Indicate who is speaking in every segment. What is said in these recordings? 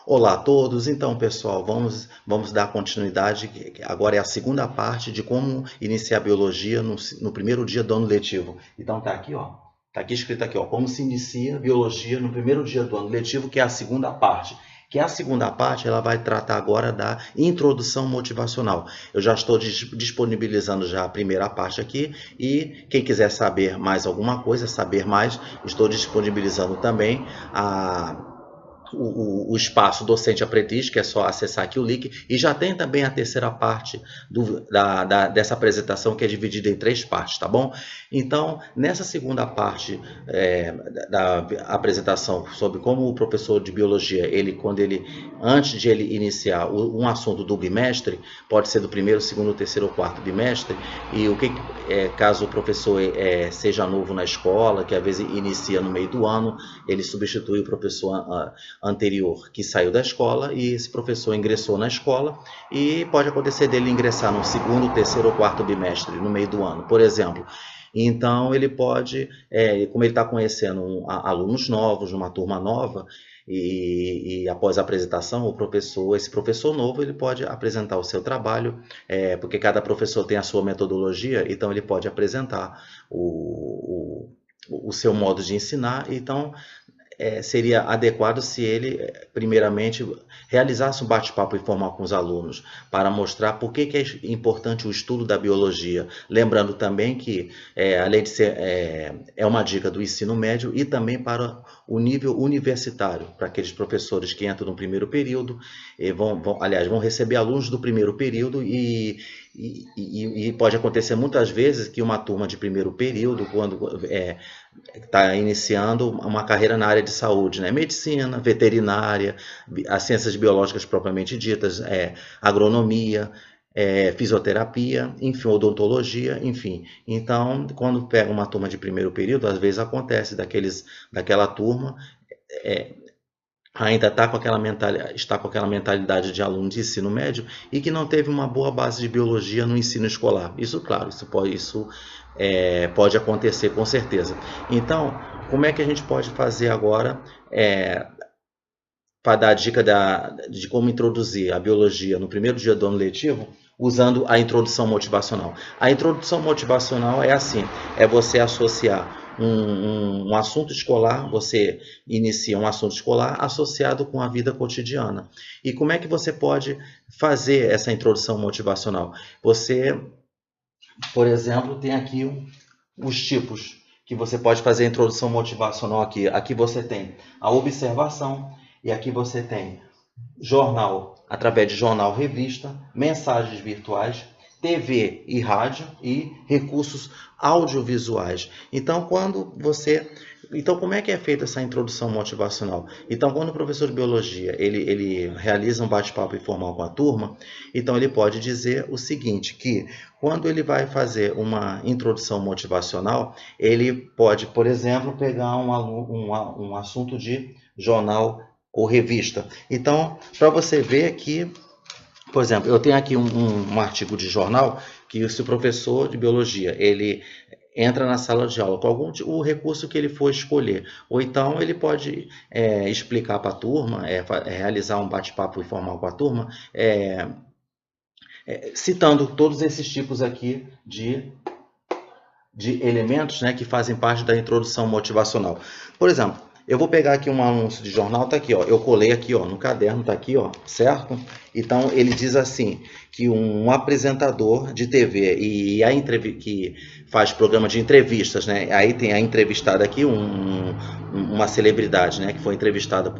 Speaker 1: Olá a todos. Então, pessoal, vamos dar continuidade. Agora é a segunda parte de como iniciar a biologia no primeiro dia do ano letivo. Então, tá aqui, ó. Tá aqui escrito aqui, ó, como se inicia a biologia no primeiro dia do ano letivo, que é a segunda parte. Que a segunda parte ela vai tratar agora da introdução motivacional. Eu já estou disponibilizando já a primeira parte aqui e quem quiser saber mais alguma coisa, saber mais, estou disponibilizando também o espaço docente aprendiz, que é só acessar aqui o link, e já tem também a terceira parte dessa apresentação, que é dividida em três partes, tá bom? Então, nessa segunda parte da apresentação sobre como o professor de biologia, antes de ele iniciar um assunto do bimestre, pode ser do primeiro, segundo, terceiro ou quarto bimestre, e caso o professor seja novo na escola, que às vezes inicia no meio do ano, ele substitui o professor anterior que saiu da escola e esse professor ingressou na escola e pode acontecer dele ingressar no segundo, terceiro ou quarto bimestre, no meio do ano, por exemplo. Então, ele pode, como ele está conhecendo alunos novos, numa turma nova, e após a apresentação, esse professor novo, ele pode apresentar o seu trabalho, porque cada professor tem a sua metodologia, então ele pode apresentar o seu modo de ensinar. Então, seria adequado se ele, primeiramente, realizasse um bate-papo informal com os alunos, para mostrar por que é importante o estudo da biologia. Lembrando também que, além de ser uma dica do ensino médio e também para o nível universitário, para aqueles professores que entram no primeiro período, vão receber alunos do primeiro período e pode acontecer muitas vezes que uma turma de primeiro período, quando está iniciando uma carreira na área de saúde, né? Medicina, veterinária, as ciências biológicas propriamente ditas, agronomia, fisioterapia, enfim, odontologia, enfim. Então, quando pega uma turma de primeiro período, às vezes acontece daquela turma ainda está com aquela mentalidade de aluno de ensino médio e que não teve uma boa base de biologia no ensino escolar. Isso, claro, pode acontecer com certeza. Então, como é que a gente pode fazer agora para dar a dica de como introduzir a biologia no primeiro dia do ano letivo, usando a introdução motivacional? A introdução motivacional é assim, é você associar um assunto escolar, você inicia um assunto escolar associado com a vida cotidiana. E como é que você pode fazer essa introdução motivacional? Você, por exemplo, tem aqui os tipos que você pode fazer a introdução motivacional aqui. Aqui você tem a observação e aqui você tem jornal, através de jornal, revista, mensagens virtuais, TV e rádio e recursos audiovisuais. Então, como é que é feita essa introdução motivacional? Então, quando o professor de biologia ele realiza um bate-papo informal com a turma, então ele pode dizer o seguinte, que quando ele vai fazer uma introdução motivacional, ele pode, por exemplo, pegar um assunto de jornal ou revista. Então, para você ver que, por exemplo, eu tenho aqui um artigo de jornal que se o professor de biologia ele entra na sala de aula com o recurso que ele for escolher, ou então ele pode explicar para a turma, realizar um bate-papo informal com a turma, citando todos esses tipos aqui de elementos, né, que fazem parte da introdução motivacional. Por exemplo, eu vou pegar aqui um anúncio de jornal, tá aqui, ó. Eu colei aqui, ó, no caderno, tá aqui, ó, certo? Então ele diz assim que um apresentador de TV que faz programa de entrevistas, né? Aí tem a entrevistada aqui, uma celebridade, né, que foi entrevistada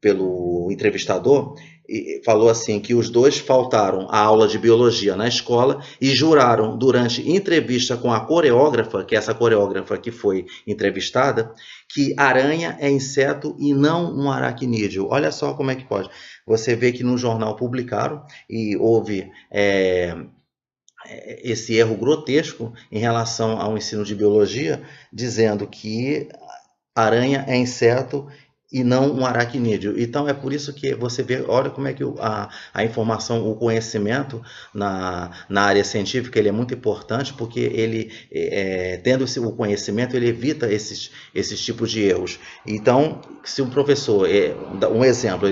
Speaker 1: pelo entrevistador, e falou assim que os dois faltaram à aula de biologia na escola e juraram durante entrevista com a coreógrafa, que é essa coreógrafa que foi entrevistada, que aranha é inseto e não um aracnídeo. Olha só como é que pode. Você vê que no jornal publicaram e houve esse erro grotesco em relação ao ensino de biologia, dizendo que aranha é inseto e não um aracnídeo. Então é por isso que você vê, olha como é que a informação, o conhecimento na área científica ele é muito importante, porque ele, tendo o conhecimento, ele evita esses tipos de erros. Então, se um professor, um exemplo,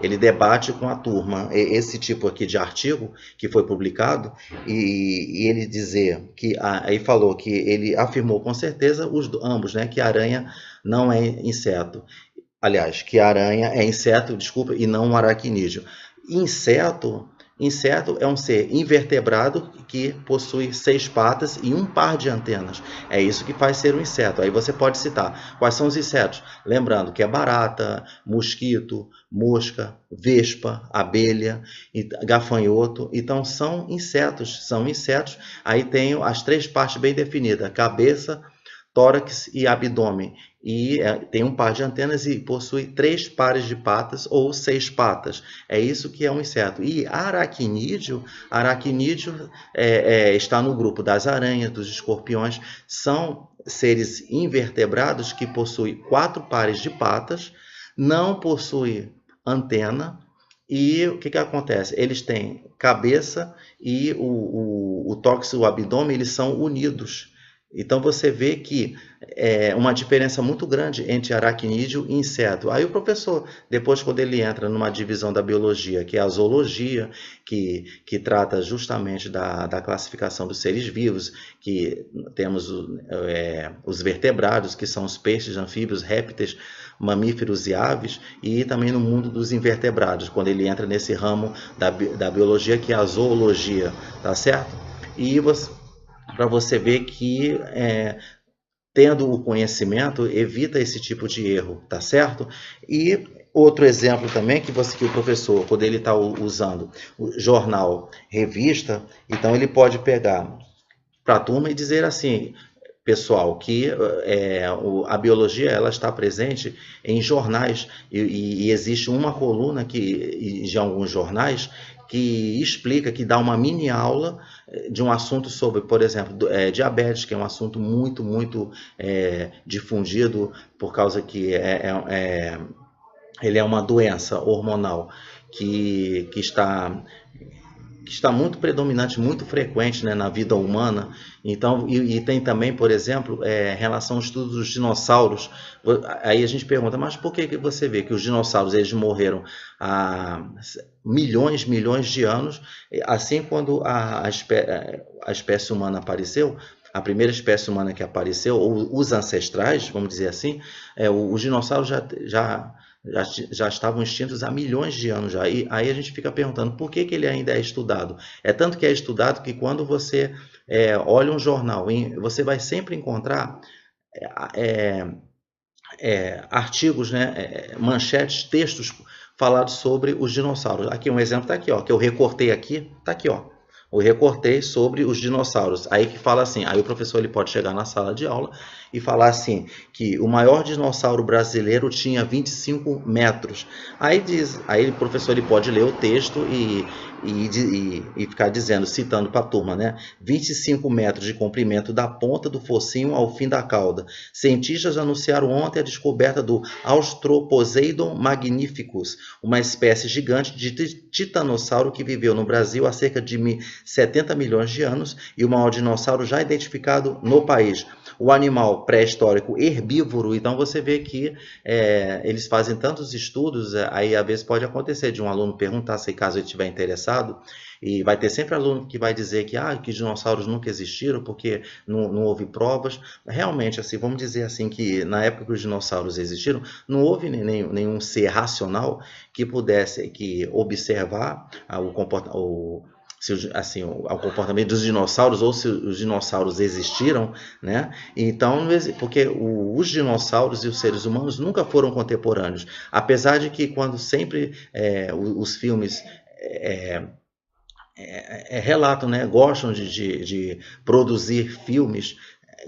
Speaker 1: ele debate com a turma esse tipo aqui de artigo que foi publicado, e ele dizer que, aí falou que ele afirmou com certeza, ambos, né, que a aranha não é inseto. Aliás, que a aranha é inseto, desculpa, e não um aracnídeo. Inseto é um ser invertebrado que possui 6 patas e um par de antenas. É isso que faz ser um inseto. Aí você pode citar quais são os insetos. Lembrando que é barata, mosquito, mosca, vespa, abelha, gafanhoto. Então são insetos. Aí tem as 3 partes bem definidas: cabeça, tórax e abdômen. E tem um par de antenas e possui 3 pares de patas ou 6 patas. É isso que é um inseto. E aracnídeo está no grupo das aranhas, dos escorpiões. São seres invertebrados que possuem 4 pares de patas, não possuem antena. E o que acontece? Eles têm cabeça e o tórax e o abdômen, eles são unidos. Então você vê que é uma diferença muito grande entre aracnídeo e inseto. Aí o professor, depois quando ele entra numa divisão da biologia, que é a zoologia, que trata justamente da classificação dos seres vivos, que temos os vertebrados, que são os peixes, anfíbios, répteis, mamíferos e aves, e também no mundo dos invertebrados, quando ele entra nesse ramo da biologia, que é a zoologia, tá certo? E para você ver que tendo o conhecimento evita esse tipo de erro, tá certo? E outro exemplo também que o professor, quando ele está usando o jornal, revista, então ele pode pegar para a turma e dizer assim: pessoal, que a biologia ela está presente em jornais e existe uma coluna de alguns jornais que explica, que dá uma mini aula de um assunto sobre, por exemplo, diabetes, que é um assunto muito, muito difundido por causa que ele é uma doença hormonal que está muito predominante, muito frequente, né, na vida humana. Então, e tem também, por exemplo, relação ao estudo dos dinossauros. Aí a gente pergunta, mas por que você vê que os dinossauros eles morreram há milhões de anos, assim quando a espécie humana apareceu? A primeira espécie humana que apareceu, ou os ancestrais, vamos dizer assim, os dinossauros já estavam extintos há milhões de anos já. E aí a gente fica perguntando por que ele ainda é estudado. É tanto que é estudado que quando você olha um jornal, você vai sempre encontrar artigos, né, manchetes, textos falados sobre os dinossauros. Aqui um exemplo está aqui, ó, que eu recortei aqui, está aqui, ó. Eu recortei sobre os dinossauros. Aí que fala assim, aí o professor ele pode chegar na sala de aula e falar assim, que o maior dinossauro brasileiro tinha 25 metros. Aí o professor ele pode ler o texto e ficar dizendo, citando para a turma, né? 25 metros de comprimento da ponta do focinho ao fim da cauda. Cientistas anunciaram ontem a descoberta do Australoposeidon magnificus, uma espécie gigante de titanossauro que viveu no Brasil há cerca de 70 milhões de anos e o maior dinossauro já identificado no país. O animal pré-histórico herbívoro, então você vê que eles fazem tantos estudos, aí às vezes pode acontecer de um aluno perguntar, se caso ele estiver interessado, e vai ter sempre aluno que vai dizer que dinossauros nunca existiram porque não houve provas. Realmente, assim, vamos dizer assim, que na época que os dinossauros existiram, não houve nenhum ser racional que pudesse observar o comportamento, ao comportamento dos dinossauros, ou se os dinossauros existiram, né? Então, porque os dinossauros e os seres humanos nunca foram contemporâneos, apesar de que quando sempre os filmes relatam, né? Gostam de produzir filmes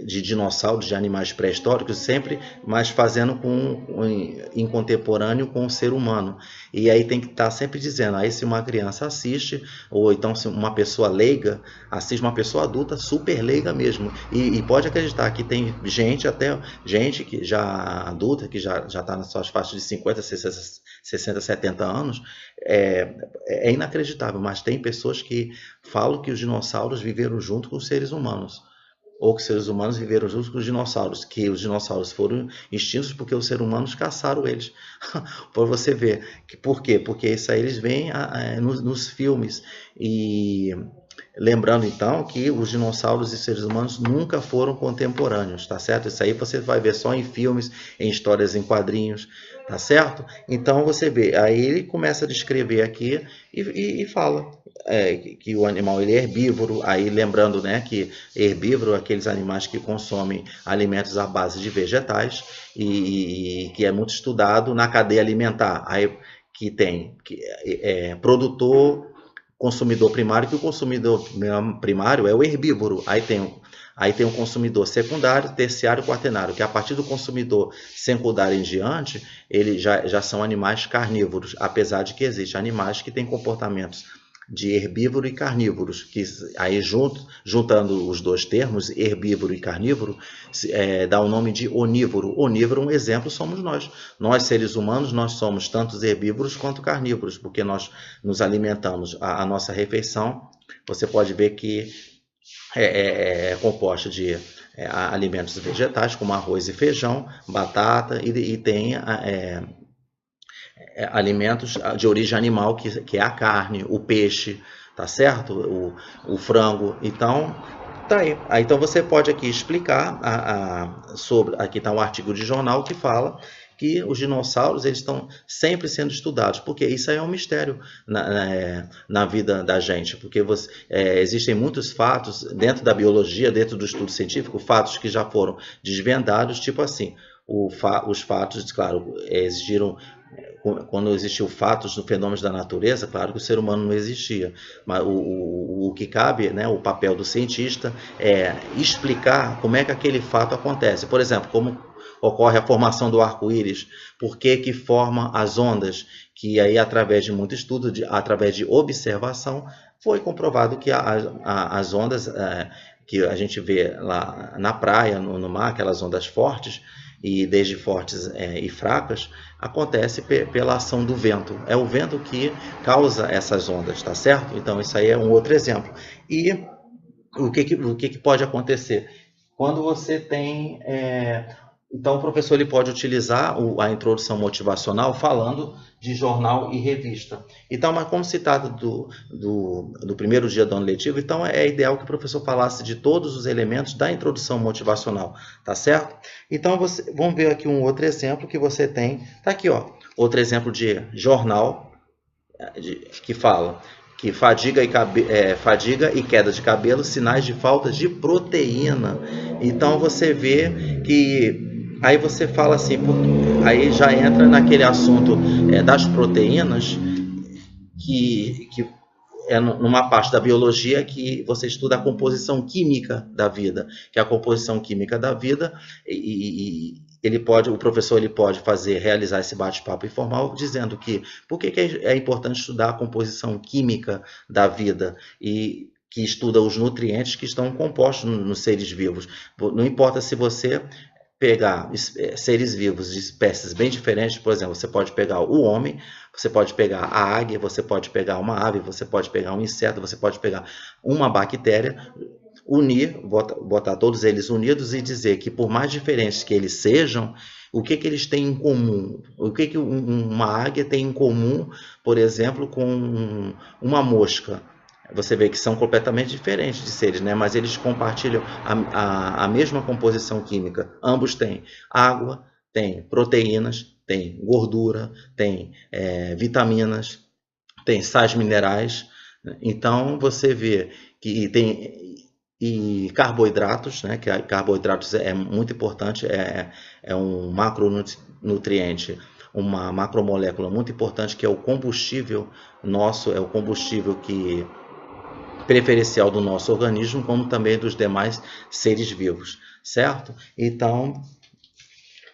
Speaker 1: de dinossauros, de animais pré-históricos, sempre, mas fazendo em contemporâneo com o ser humano. E aí tem que estar sempre dizendo, aí se uma criança assiste, ou então se uma pessoa leiga assiste, uma pessoa adulta super leiga mesmo, e pode acreditar que tem gente, até gente que já adulta, que já está nas suas faixas de 50, 60, 70 anos, é inacreditável, mas tem pessoas que falam que os dinossauros viveram junto com os seres humanos, ou que os seres humanos viveram juntos com os dinossauros, que os dinossauros foram extintos porque os seres humanos caçaram eles. Para você ver. Por quê? Porque isso aí eles veem nos filmes. E lembrando então que os dinossauros e seres humanos nunca foram contemporâneos, tá certo? Isso aí você vai ver só em filmes, em histórias em quadrinhos, tá certo? Então você vê, aí ele começa a descrever aqui e fala que o animal ele é herbívoro, aí lembrando, né, que herbívoro é aqueles animais que consomem alimentos à base de vegetais e que é muito estudado na cadeia alimentar, aí que tem produtor, consumidor primário, que o consumidor primário é o herbívoro, aí tem o consumidor secundário, terciário e quaternário, que a partir do consumidor secundário em diante, eles já são animais carnívoros, apesar de que existem animais que têm comportamentos de herbívoro e carnívoros, que aí juntando os dois termos, herbívoro e carnívoro, dá o nome de onívoro. Onívoro, um exemplo, somos nós. Nós, seres humanos, nós somos tanto herbívoros quanto carnívoros, porque nós nos alimentamos, a nossa refeição, você pode ver que é composta de alimentos vegetais, como arroz e feijão, batata, e tem alimentos de origem animal, que é a carne, o peixe, tá certo? O frango. Então, tá aí. Então você pode aqui explicar sobre. Aqui está um artigo de jornal que fala que os dinossauros eles estão sempre sendo estudados, porque isso aí é um mistério na vida da gente, porque existem muitos fatos dentro da biologia, dentro do estudo científico, fatos que já foram desvendados, tipo assim, os fatos, claro, existiram. Quando existiu fatos no fenômenos da natureza, claro que o ser humano não existia, mas o que cabe, né, o papel do cientista é explicar como é que aquele fato acontece. Por exemplo, como ocorre a formação do arco-íris, por que forma as ondas, que aí através de muito estudo, através de observação, foi comprovado que as ondas que a gente vê lá na praia, no mar, aquelas ondas fortes, e desde fortes e fracas, acontece pela ação do vento. É o vento que causa essas ondas, tá certo? Então, isso aí é um outro exemplo. E o que pode acontecer? Quando você tem... Então, o professor ele pode utilizar a introdução motivacional falando de jornal e revista. Então, mas como se trata do primeiro dia do ano letivo, então é ideal que o professor falasse de todos os elementos da introdução motivacional, tá certo? Então, vamos ver aqui um outro exemplo que você tem. Tá aqui, ó, outro exemplo de jornal que fala que fadiga e queda de cabelo, sinais de falta de proteína. Então, você vê que aí você fala assim, aí já entra naquele assunto das proteínas, que é numa parte da biologia que você estuda a composição química da vida, que é a composição química da vida, e o professor ele pode realizar esse bate-papo informal dizendo que por que é importante estudar a composição química da vida e que estuda os nutrientes que estão compostos nos seres vivos. Não importa se você pegar seres vivos de espécies bem diferentes, por exemplo, você pode pegar o homem, você pode pegar a águia, você pode pegar uma ave, você pode pegar um inseto, você pode pegar uma bactéria, botar todos eles unidos e dizer que por mais diferentes que eles sejam, o que eles têm em comum? O que uma águia tem em comum, por exemplo, com uma mosca? Você vê que são completamente diferentes de seres, né? Mas eles compartilham a mesma composição química. Ambos têm água, têm proteínas, têm gordura, têm vitaminas, têm sais minerais. Então, você vê que tem carboidratos, né? Que carboidratos é muito importante, é um macronutriente, uma macromolécula muito importante, que é o combustível nosso, é o combustível que preferencial do nosso organismo, como também dos demais seres vivos, certo? Então,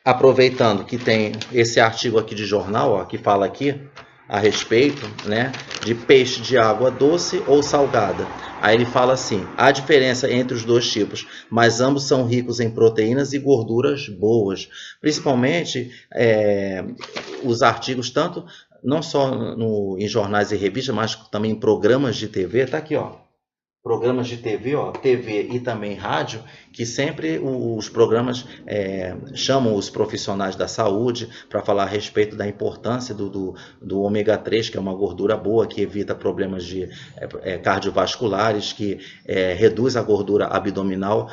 Speaker 1: aproveitando que tem esse artigo aqui de jornal, ó, que fala aqui a respeito, né, de peixe de água doce ou salgada. Aí ele fala assim: há diferença entre os dois tipos, mas ambos são ricos em proteínas e gorduras boas. Principalmente os artigos, tanto não só em jornais e revistas, mas também em programas de TV. Tá aqui, ó. Programas de TV, ó, TV e também rádio, que sempre os programas chamam os profissionais da saúde para falar a respeito da importância do ômega 3, que é uma gordura boa, que evita problemas cardiovasculares, que reduz a gordura abdominal,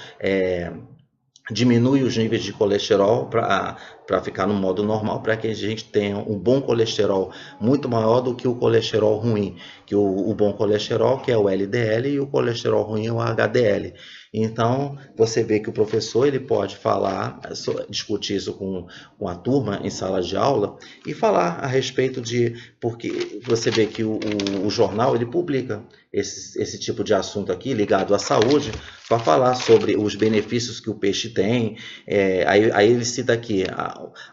Speaker 1: diminui os níveis de colesterol para ficar no modo normal, para que a gente tenha um bom colesterol muito maior do que o colesterol ruim, que o bom colesterol, que é o LDL, e o colesterol ruim é o HDL. Então, você vê que o professor ele pode falar, discutir isso com a turma em sala de aula e falar a respeito de... Porque você vê que o jornal ele publica esse tipo de assunto aqui ligado à saúde, para falar sobre os benefícios que o peixe tem. Aí ele cita aqui: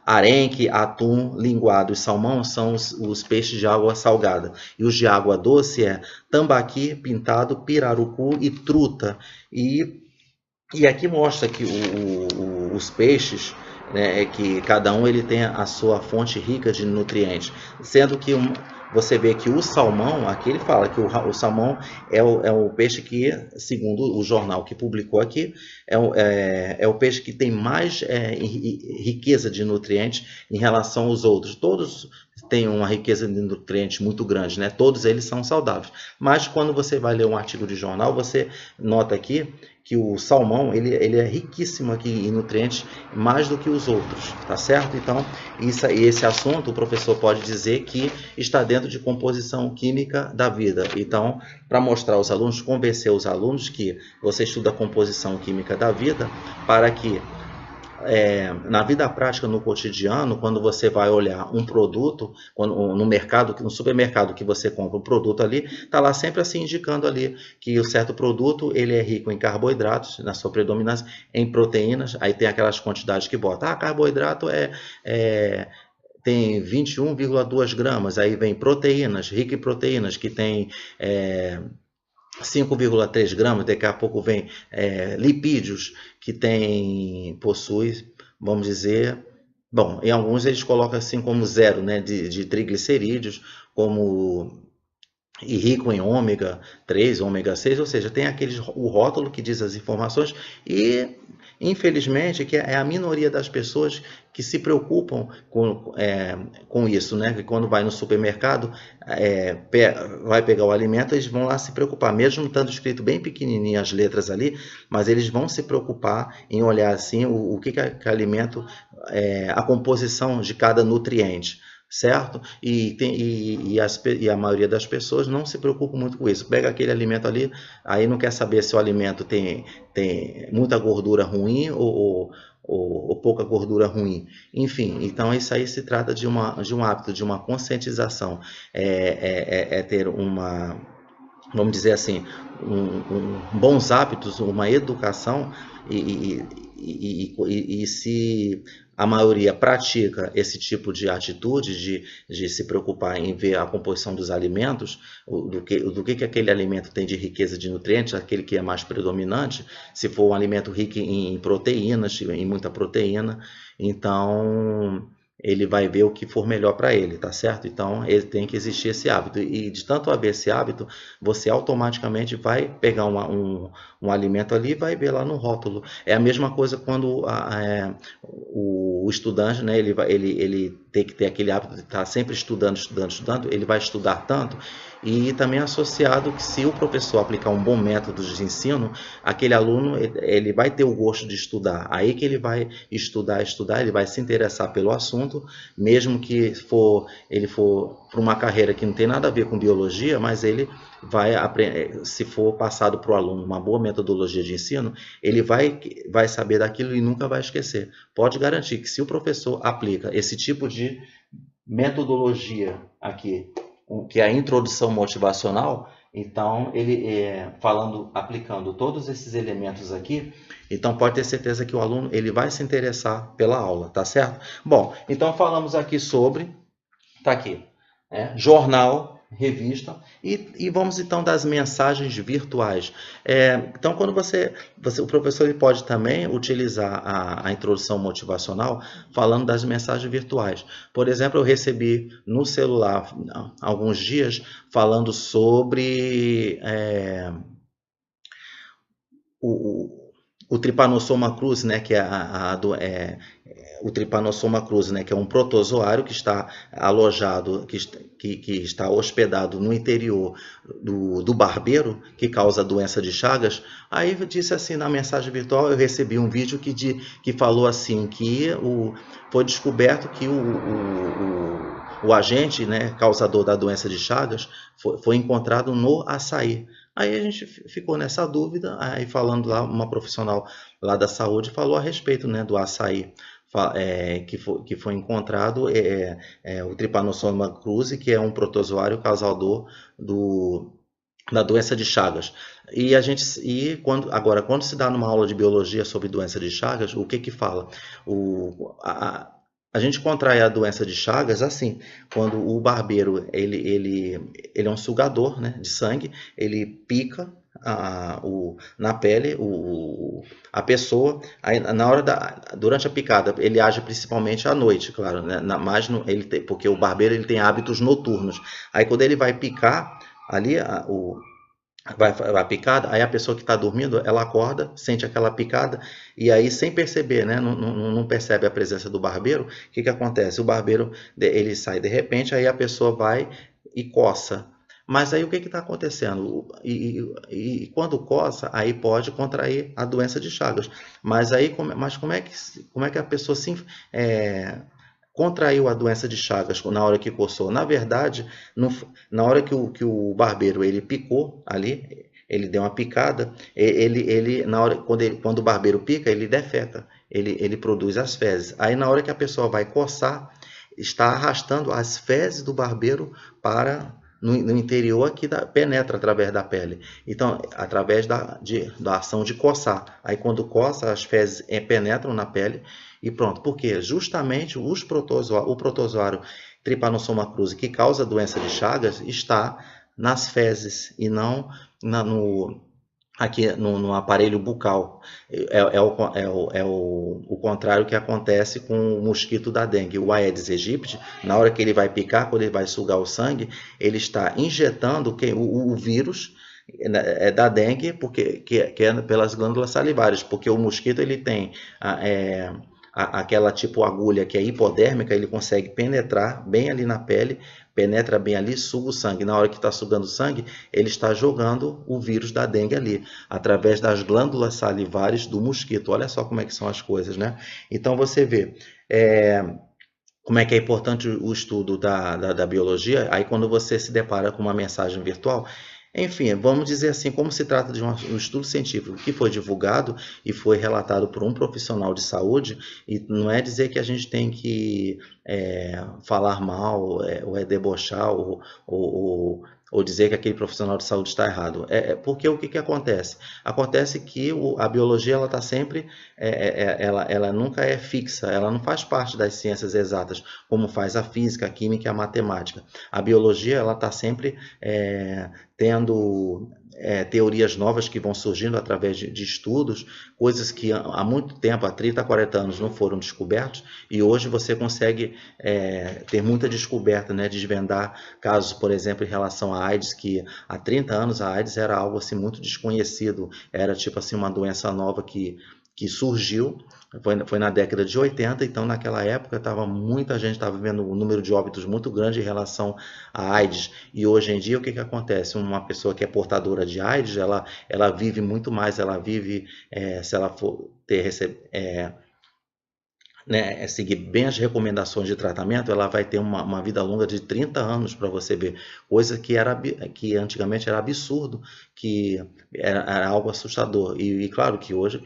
Speaker 1: arenque, atum, linguado e salmão são os peixes de água salgada. E os de água doce tambaqui, pintado, pirarucu e truta. E aqui mostra que os peixes, né, que cada um ele tem a sua fonte rica de nutrientes, sendo que você vê que o salmão, aqui ele fala que o salmão é o peixe que, segundo o jornal que publicou aqui, é o peixe que tem mais riqueza de nutrientes em relação aos outros. Todos têm uma riqueza de nutrientes muito grande, né? Todos eles são saudáveis. Mas quando você vai ler um artigo de jornal, você nota aqui que o salmão ele é riquíssimo aqui em nutrientes, mais do que os outros, tá certo? Então, esse assunto o professor pode dizer que está dentro de composição química da vida. Então, para mostrar aos alunos, convencer os alunos que você estuda a composição química da vida, para que na vida prática, no cotidiano, quando você vai olhar um produto, no mercado, no supermercado que você compra um produto ali, está lá sempre assim indicando ali que o certo produto ele é rico em carboidratos, na sua predominância, em proteínas. Aí tem aquelas quantidades que bota, carboidrato tem 21,2 gramas, aí vem proteínas, rico em proteínas, que tem 5,3 gramas, daqui a pouco vem lipídios, que possui, vamos dizer, bom, em alguns eles colocam assim como zero, né, de triglicerídeos, e rico em ômega 3, ômega 6, ou seja, tem o rótulo que diz as informações, e infelizmente que é a minoria das pessoas que se preocupam com isso, né? Que quando vai no supermercado, vai pegar o alimento, eles vão lá se preocupar, mesmo estando escrito bem pequenininho as letras ali, mas eles vão se preocupar em olhar assim o que alimento, a composição de cada nutriente, certo? E a maioria das pessoas não se preocupa muito com isso. Pega aquele alimento ali, aí não quer saber se o alimento tem muita gordura ruim ou pouca gordura ruim. Enfim, então isso aí se trata de um hábito, de uma conscientização. Ter vamos dizer assim, bons hábitos, uma educação, e se a maioria pratica esse tipo de atitude de se preocupar em ver a composição dos alimentos, do que aquele alimento tem de riqueza de nutrientes, aquele que é mais predominante, se for um alimento rico em proteínas, em muita proteína, então ele vai ver o que for melhor para ele, tá certo? Então, ele tem que existir esse hábito. E de tanto haver esse hábito, você automaticamente vai pegar um alimento ali e vai ver lá no rótulo. É a mesma coisa quando o estudante, né, ele tem que ter aquele hábito de estar sempre estudando, ele vai estudar tanto. E também associado que se o professor aplicar um bom método de ensino, aquele aluno ele vai ter o gosto de estudar. Aí que ele vai estudar, ele vai se interessar pelo assunto, mesmo que ele for para uma carreira que não tem nada a ver com biologia, mas ele vai aprender, se for passado para o aluno uma boa metodologia de ensino, ele vai saber daquilo e nunca vai esquecer. Pode garantir que se o professor aplica esse tipo de metodologia aqui, que é a introdução motivacional, Então, ele falando, aplicando todos esses elementos aqui, então pode ter certeza que o aluno ele vai se interessar pela aula, tá certo? Bom, então falamos aqui sobre, tá aqui, jornal, revista, e vamos então das mensagens virtuais. Então, quando o professor ele pode também utilizar a introdução motivacional falando das mensagens virtuais. Por exemplo, eu recebi no celular há alguns dias falando sobre o Trypanosoma cruzi, né, que é o Trypanosoma cruzi, né, que é um protozoário que está alojado, que está hospedado no interior do barbeiro, que causa a doença de Chagas. Aí disse assim na mensagem virtual, eu recebi um vídeo que falou assim, que foi descoberto que o agente, né, causador da doença de Chagas foi encontrado no açaí. Aí a gente ficou nessa dúvida, aí falando lá, uma profissional lá da saúde falou a respeito, né, do açaí, que foi encontrado o Trypanosoma cruzi, que é um protozoário causador da doença de Chagas. Quando se dá numa aula de biologia sobre doença de Chagas, o que fala? A gente contrai a doença de Chagas assim, quando o barbeiro ele é um sugador, né, de sangue, ele pica na pele a pessoa, aí, durante a picada ele age principalmente à noite, claro, né, porque o barbeiro ele tem hábitos noturnos. Aí quando ele vai picar ali vai a picada, aí a pessoa que está dormindo, ela acorda, sente aquela picada, e aí sem perceber, né, não percebe a presença do barbeiro, o que acontece? O barbeiro, ele sai de repente, aí a pessoa vai e coça. Mas aí o que está acontecendo? E quando coça, aí pode contrair a doença de Chagas. Mas como é que a pessoa contraiu a doença de Chagas na hora que coçou? Na verdade, na hora que o barbeiro ele picou ali, ele deu uma picada, quando o barbeiro pica, ele defeca, ele produz as fezes. Aí na hora que a pessoa vai coçar, está arrastando as fezes do barbeiro para no interior que penetra através da pele. Então, através da ação de coçar. Aí quando coça, as fezes penetram na pele e pronto. Por quê? Justamente o protozoário Trypanosoma cruzi, que causa a doença de Chagas, está nas fezes e não aqui no aparelho bucal. O contrário que acontece com o mosquito da dengue. O Aedes aegypti, na hora que ele vai picar, quando ele vai sugar o sangue, ele está injetando o vírus da dengue, que é pelas glândulas salivares, porque o mosquito ele tem aquela tipo agulha que é hipodérmica, ele consegue penetrar bem ali na pele, penetra bem ali, suga o sangue. Na hora que está sugando o sangue, ele está jogando o vírus da dengue ali, através das glândulas salivares do mosquito. Olha só como é que são as coisas, né? Então você vê como é que é importante o estudo da biologia, aí quando você se depara com uma mensagem virtual. Enfim, vamos dizer assim, como se trata de um estudo científico que foi divulgado e foi relatado por um profissional de saúde, e não é dizer que a gente tem que falar mal, ou debochar, ou dizer que aquele profissional de saúde está errado. Porque o que acontece? Acontece que a biologia ela está sempre, ela nunca é fixa, ela não faz parte das ciências exatas, como faz a física, a química e a matemática. A biologia ela está sempre tendo teorias novas que vão surgindo através de estudos, coisas que há muito tempo, há 30, 40 anos, não foram descobertos, e hoje você consegue ter muita descoberta, né, desvendar casos, por exemplo, em relação à AIDS, que há 30 anos a AIDS era algo assim, muito desconhecido, era tipo assim, uma doença nova que surgiu, foi na década de 80, então naquela época muita gente estava vendo um número de óbitos muito grande em relação à AIDS, e hoje em dia o que acontece? Uma pessoa que é portadora de AIDS, ela vive muito mais, ela vive, se ela for né, seguir bem as recomendações de tratamento, ela vai ter uma vida longa de 30 anos para você ver. Coisa que antigamente era absurdo, que era algo assustador. E claro que hoje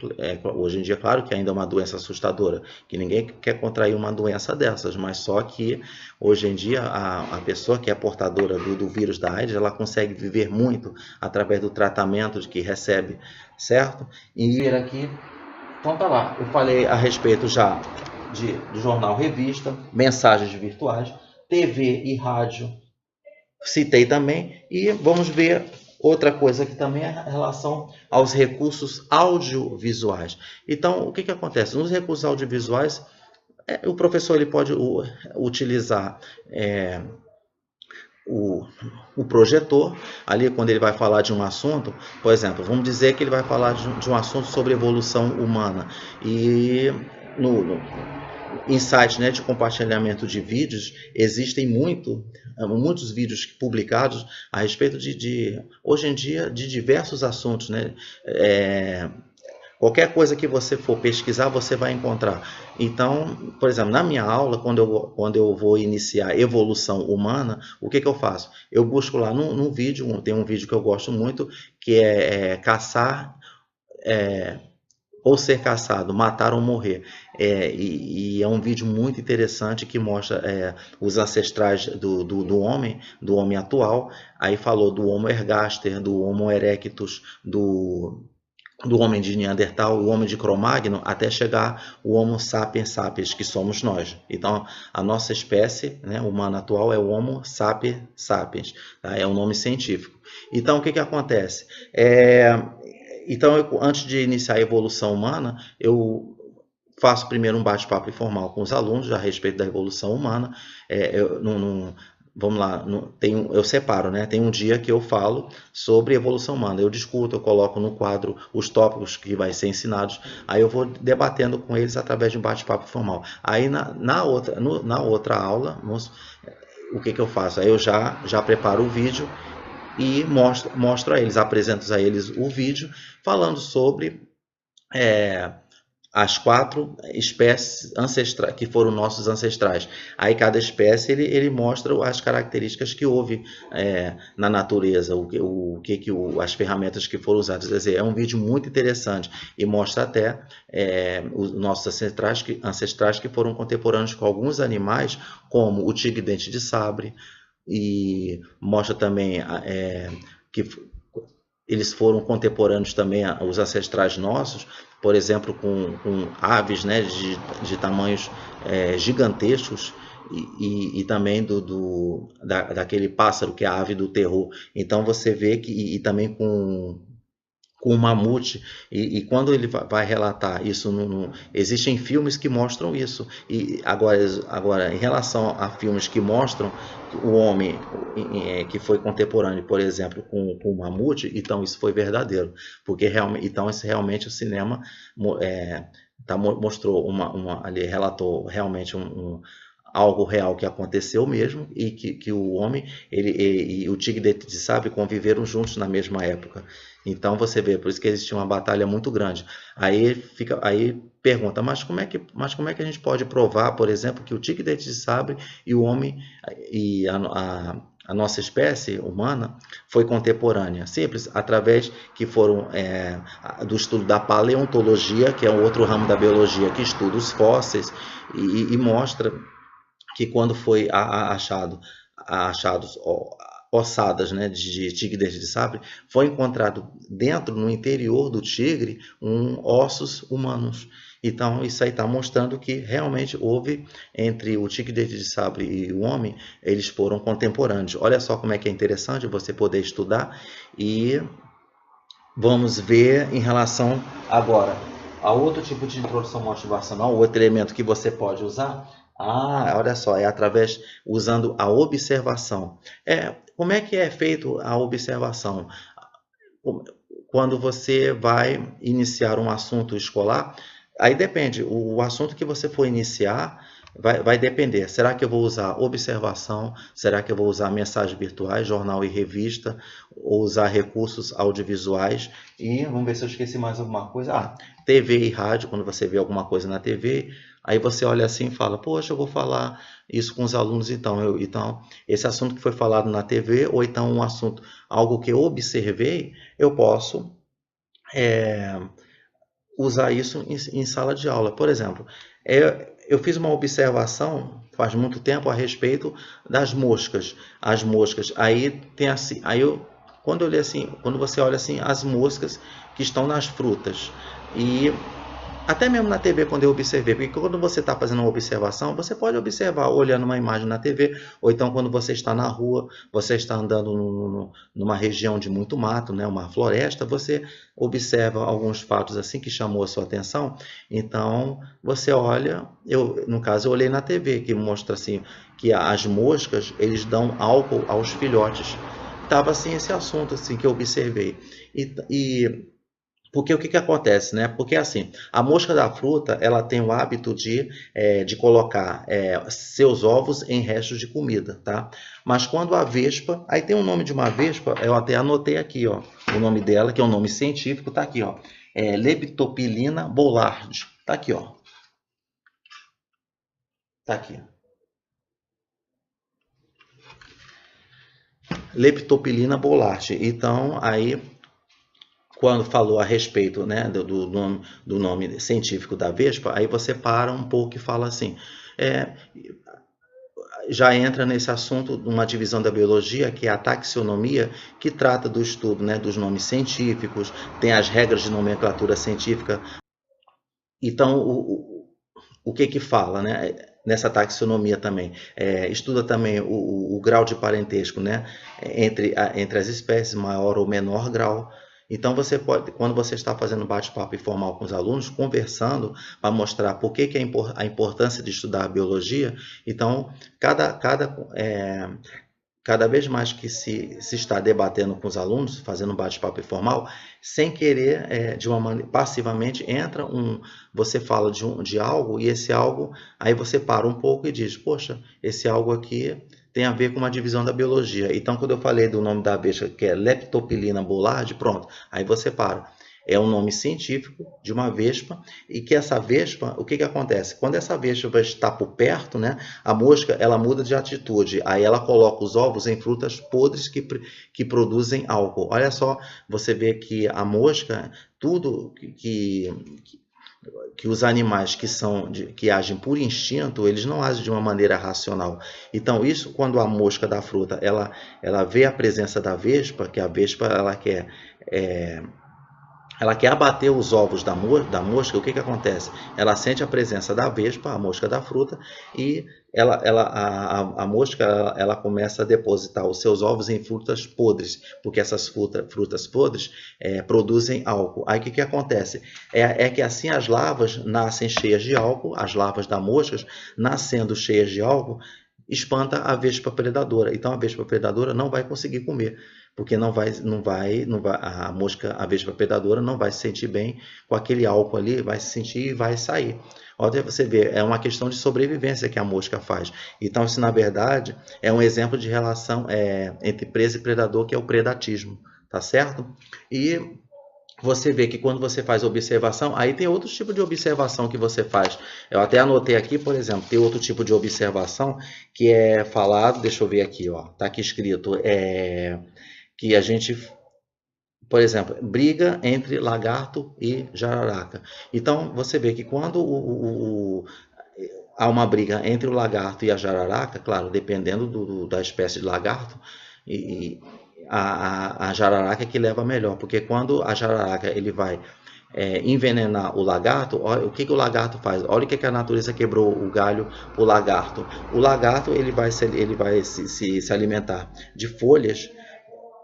Speaker 1: em dia, claro que ainda é uma doença assustadora, que ninguém quer contrair uma doença dessas, mas só que hoje em dia a pessoa que é portadora do vírus da AIDS, ela consegue viver muito através do tratamento que recebe, certo? E aqui, então tá lá, eu falei a respeito já do jornal Revista, mensagens virtuais, TV e rádio, citei também, e vamos ver outra coisa que também é em relação aos recursos audiovisuais. Então, o que acontece? Nos recursos audiovisuais, o professor ele pode utilizar o projetor, ali quando ele vai falar de um assunto, por exemplo, vamos dizer que ele vai falar de um assunto sobre evolução humana, e em sites, né, de compartilhamento de vídeos, existem muitos vídeos publicados a respeito hoje em dia, de diversos assuntos, né? Qualquer coisa que você for pesquisar, você vai encontrar. Então, por exemplo, na minha aula, quando eu vou iniciar evolução humana, o que eu faço? Eu busco lá num vídeo, tem um vídeo que eu gosto muito, que é caçar ou ser caçado, matar ou morrer. E é um vídeo muito interessante que mostra os ancestrais do homem atual. Aí falou do Homo ergaster, do Homo erectus, do homem de Neandertal, o homem de Cro-Magnon, até chegar o Homo sapiens sapiens, que somos nós. Então, a nossa espécie, né, humana atual é o Homo sapiens sapiens, tá? É o nome científico. Então, o que acontece? Então, antes de iniciar a evolução humana, eu faço primeiro um bate-papo informal com os alunos a respeito da evolução humana. Vamos lá, eu separo, né? Tem um dia que eu falo sobre evolução humana, eu discuto, eu coloco no quadro os tópicos que vai ser ensinados, aí eu vou debatendo com eles através de um bate-papo formal. Aí na outra aula, o que eu faço? Aí eu já preparo o vídeo e mostro a eles, apresento a eles o vídeo falando sobre as 4 espécies ancestrais, que foram nossos ancestrais. Aí cada espécie ele mostra as características que houve na natureza, as ferramentas que foram usadas. Quer dizer, é um vídeo muito interessante e mostra até os nossos ancestrais que foram contemporâneos com alguns animais, como o tigre-dente de sabre, e mostra também que eles foram contemporâneos também aos ancestrais nossos, por exemplo, com aves, né, de tamanhos gigantescos, e também daquele pássaro que é a ave do terror. Então você vê que, e também com o mamute, e quando ele vai relatar isso, existem filmes que mostram isso. E agora, em relação a filmes que mostram o homem que foi contemporâneo, por exemplo, com o mamute, então isso foi verdadeiro, porque realmente, então realmente o cinema mostrou ali relatou realmente algo real que aconteceu mesmo, e que o homem e o tigre de sabre conviveram juntos na mesma época. Então você vê, por isso que existia uma batalha muito grande. Aí pergunta, mas como é que a gente pode provar, por exemplo, que o tigre-dente de sabre e o homem e a nossa espécie humana foi contemporânea? Simples, através que foram do estudo da paleontologia, que é um outro ramo da biologia que estuda os fósseis e mostra que quando foi achados ossadas, né, de tigre de sabre, foi encontrado no interior do tigre, ossos humanos. Então, isso aí está mostrando que realmente houve, entre o tigre-dente de sabre e o homem, eles foram contemporâneos. Olha só como é que é interessante você poder estudar. E vamos ver em relação agora a outro tipo de introdução motivacional, outro elemento que você pode usar. Olha só, usando a observação. Como é que é feito a observação? Quando você vai iniciar um assunto escolar, aí depende, o assunto que você for iniciar vai depender. Será que eu vou usar observação? Será que eu vou usar mensagens virtuais, jornal e revista? Ou usar recursos audiovisuais? E vamos ver se eu esqueci mais alguma coisa. TV e rádio, quando você vê alguma coisa na TV, Aí você olha assim e fala, poxa, eu vou falar isso com os alunos então. Então, esse assunto que foi falado na TV, ou então um assunto, algo que eu observei, eu posso usar isso em sala de aula. Por exemplo, eu fiz uma observação faz muito tempo a respeito das moscas. As moscas, aí tem assim, quando eu li assim, quando você olha assim, as moscas que estão nas frutas e até mesmo na TV, quando eu observei, porque quando você está fazendo uma observação, você pode observar olhando uma imagem na TV, ou então quando você está na rua, você está andando numa região de muito mato, né, uma floresta, você observa alguns fatos assim que chamou a sua atenção, então você olha, no caso eu olhei na TV, que mostra assim, que as moscas, eles dão álcool aos filhotes. Estava assim esse assunto assim que eu observei. Porque o que acontece, né? Porque assim, a mosca da fruta, ela tem o hábito de colocar seus ovos em restos de comida, tá? Mas quando a vespa, aí tem o nome de uma vespa, eu até anotei aqui, ó, o nome dela, que é um nome científico, tá aqui, ó, Leptopilina bollard, tá aqui, ó, tá aqui, Leptopilina bollard. Então, aí quando falou a respeito, né, do nome científico da vespa, aí você para um pouco e fala assim, é, já entra nesse assunto de uma divisão da biologia, que é a taxonomia, que trata do estudo, né, dos nomes científicos, tem as regras de nomenclatura científica. Então, o que fala, né, nessa taxonomia também? Estuda também o grau de parentesco, né, entre as espécies, maior ou menor grau. Então, você pode, quando você está fazendo bate-papo informal com os alunos, conversando para mostrar por que a importância de estudar a biologia, então, cada vez mais que se está debatendo com os alunos, fazendo um bate-papo informal, sem querer, de uma maneira, passivamente, você fala de algo, e esse algo, aí você para um pouco e diz, poxa, esse algo aqui tem a ver com uma divisão da biologia. Então, quando eu falei do nome da vespa, que é Leptopilina bollard, pronto, aí você para. É um nome científico de uma vespa, e que essa vespa, o que acontece? Quando essa vespa está por perto, né, a mosca, ela muda de atitude, aí ela coloca os ovos em frutas podres que produzem álcool. Olha só, você vê que a mosca, tudo que os animais que agem por instinto, eles não agem de uma maneira racional. Então, isso quando a mosca da fruta, ela vê a presença da vespa, que a vespa ela quer abater os ovos da mosca, o que acontece? Ela sente a presença da vespa, a mosca da fruta, e a mosca ela começa a depositar os seus ovos em frutas podres, porque essas frutas podres produzem álcool. Aí o que acontece? É que assim as larvas nascem cheias de álcool, as larvas da mosca nascendo cheias de álcool, espanta a vespa predadora. Então a vespa predadora não vai conseguir comer, porque a vespa predadora não vai se sentir bem com aquele álcool ali, vai se sentir e vai sair. Olha, você vê, é uma questão de sobrevivência que a mosca faz. Então, isso, na verdade, é um exemplo de relação entre presa e predador, que é o predatismo, tá certo? E você vê que quando você faz observação, aí tem outro tipo de observação que você faz. Eu até anotei aqui, por exemplo, tem outro tipo de observação que é falado, deixa eu ver aqui, ó, tá aqui escrito, que a gente, por exemplo, briga entre lagarto e jararaca. Então, você vê que quando há uma briga entre o lagarto e a jararaca, claro, dependendo da espécie de lagarto, e a jararaca é que leva melhor, porque quando a jararaca ele vai envenenar o lagarto, olha, o que o lagarto faz? Olha o que a natureza quebrou o galho para o lagarto. O lagarto ele vai se alimentar de folhas.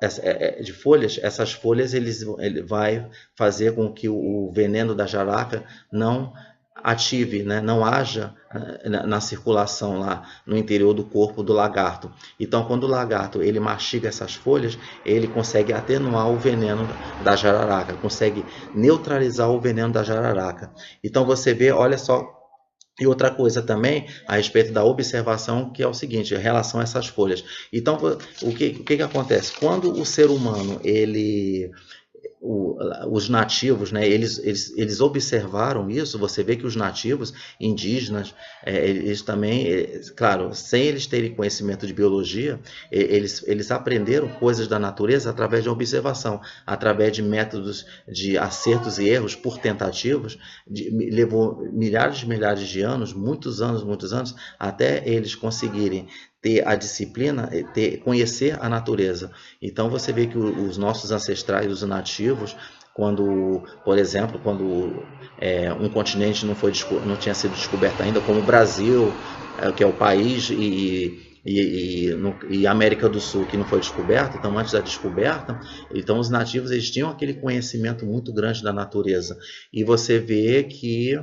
Speaker 1: Essas folhas ele vai fazer com que o veneno da jararaca não ative, né, não haja na circulação lá no interior do corpo do lagarto. Então, quando o lagarto ele mastiga essas folhas, ele consegue atenuar o veneno da jararaca, consegue neutralizar o veneno da jararaca. Então, você vê, olha só. E outra coisa também a respeito da observação, que é o seguinte, em relação a essas folhas. Então, o que acontece? Quando o ser humano, os nativos, né, eles observaram isso. Você vê que os nativos indígenas, eles também, claro, sem eles terem conhecimento de biologia, eles aprenderam coisas da natureza através de observação, através de métodos de acertos e erros por tentativas. Levou milhares de anos, muitos anos, até eles conseguirem ter a disciplina, conhecer a natureza. Então você vê que os nossos ancestrais, os nativos, quando, por exemplo, quando um continente não tinha sido descoberto ainda, como o Brasil, que é o país, e América do Sul, que não foi descoberta, então antes da descoberta, então os nativos eles tinham aquele conhecimento muito grande da natureza. E você vê que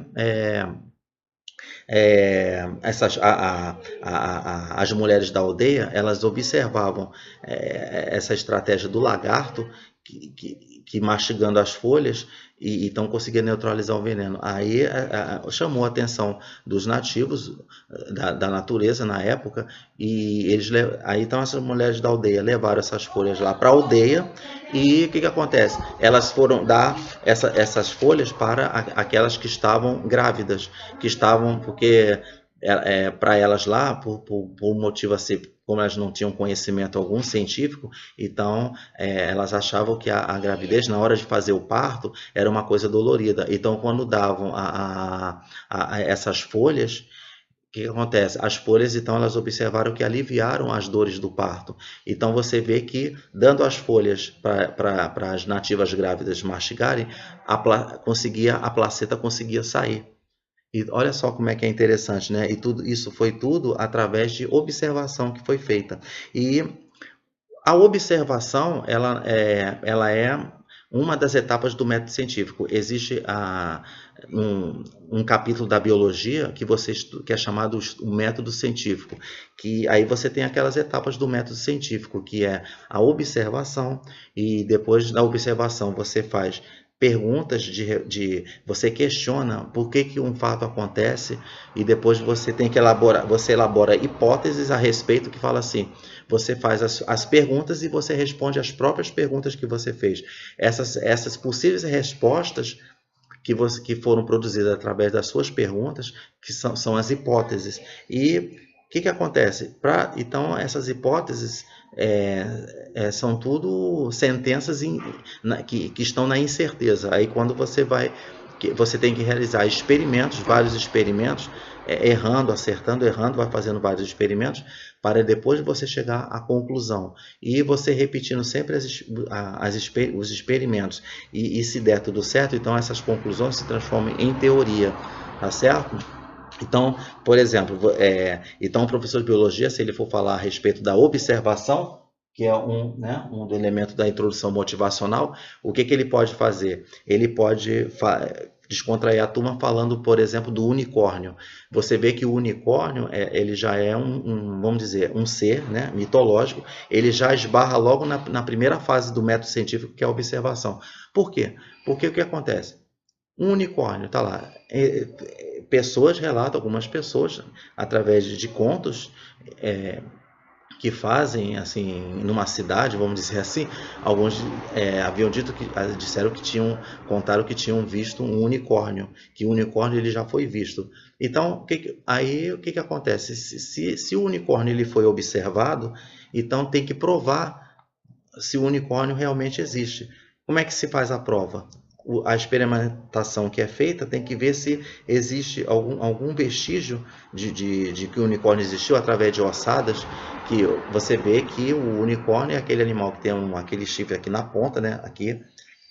Speaker 1: as mulheres da aldeia, elas observavam essa estratégia do lagarto que mastigando as folhas, e então conseguia neutralizar o veneno. Aí chamou a atenção dos nativos da natureza na época, e aí então essas mulheres da aldeia levaram essas folhas lá para a aldeia. E o que acontece? Elas foram dar essas folhas para aquelas que estavam grávidas, porque para elas lá, por motivo assim, como elas não tinham conhecimento algum científico, então elas achavam que a gravidez, na hora de fazer o parto, era uma coisa dolorida. Então, quando davam essas folhas, o que acontece? As folhas, então, elas observaram que aliviaram as dores do parto. Então, você vê que, dando as folhas para as nativas grávidas mastigarem, a placenta conseguia sair. E olha só como é que é interessante, né? E isso foi tudo através de observação que foi feita. E a observação, ela é uma das etapas do método científico. Existe um capítulo da biologia que é chamado o método científico, que aí você tem aquelas etapas do método científico, que é a observação, e depois da observação você faz perguntas, você questiona por que um fato acontece, e depois você tem que elabora hipóteses a respeito, que fala assim, você faz as perguntas e você responde as próprias perguntas que você fez. Essas possíveis respostas que foram produzidas através das suas perguntas, que são as hipóteses. E o que acontece? Então, essas hipóteses são tudo sentenças que estão na incerteza. Aí, quando você tem que realizar vários experimentos, errando, acertando, errando, vai fazendo vários experimentos, para depois você chegar à conclusão. E você repetindo sempre os experimentos. E se der tudo certo, então essas conclusões se transformam em teoria. Tá certo? Então, por exemplo, então o professor de biologia, se ele for falar a respeito da observação, que é um elemento da introdução motivacional, o que ele pode fazer? Ele pode descontrair a turma falando, por exemplo, do unicórnio. Você vê que o unicórnio, ele já é vamos dizer, um ser, né, mitológico. Ele já esbarra logo na primeira fase do método científico, que é a observação. Por quê? Porque o que acontece? Um unicórnio está lá. Algumas pessoas, através de contos que fazem, assim, numa cidade, vamos dizer assim, alguns contaram que tinham visto um unicórnio, que o unicórnio ele já foi visto. Então, o que acontece? Se o unicórnio ele foi observado, então tem que provar se o unicórnio realmente existe. Como é que se faz a prova? A experimentação que é feita tem que ver se existe algum vestígio de que o unicórnio existiu através de ossadas, que você vê que o unicórnio é aquele animal que tem aquele chifre aqui na ponta, né? Aqui,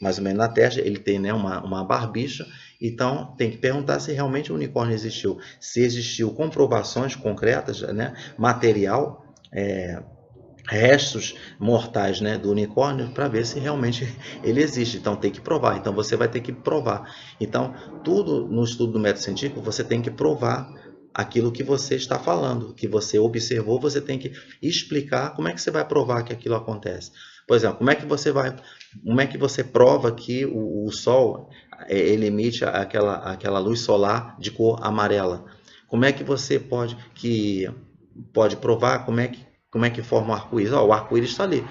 Speaker 1: mais ou menos na testa, ele tem, né, uma barbicha. Então tem que perguntar se realmente o unicórnio existiu. Se existiu comprovações concretas, né, material, restos mortais, né, do unicórnio, para ver se realmente ele existe. Então tem que provar. Então você vai ter que provar. Então tudo no estudo do método científico você tem que provar aquilo que você está falando, que você observou. Você tem que explicar como é que você vai provar que aquilo acontece. Por exemplo, como é que você prova que o Sol ele emite aquela luz solar de cor amarela? Como é que você pode provar como é que forma o arco-íris? O arco-íris está ali.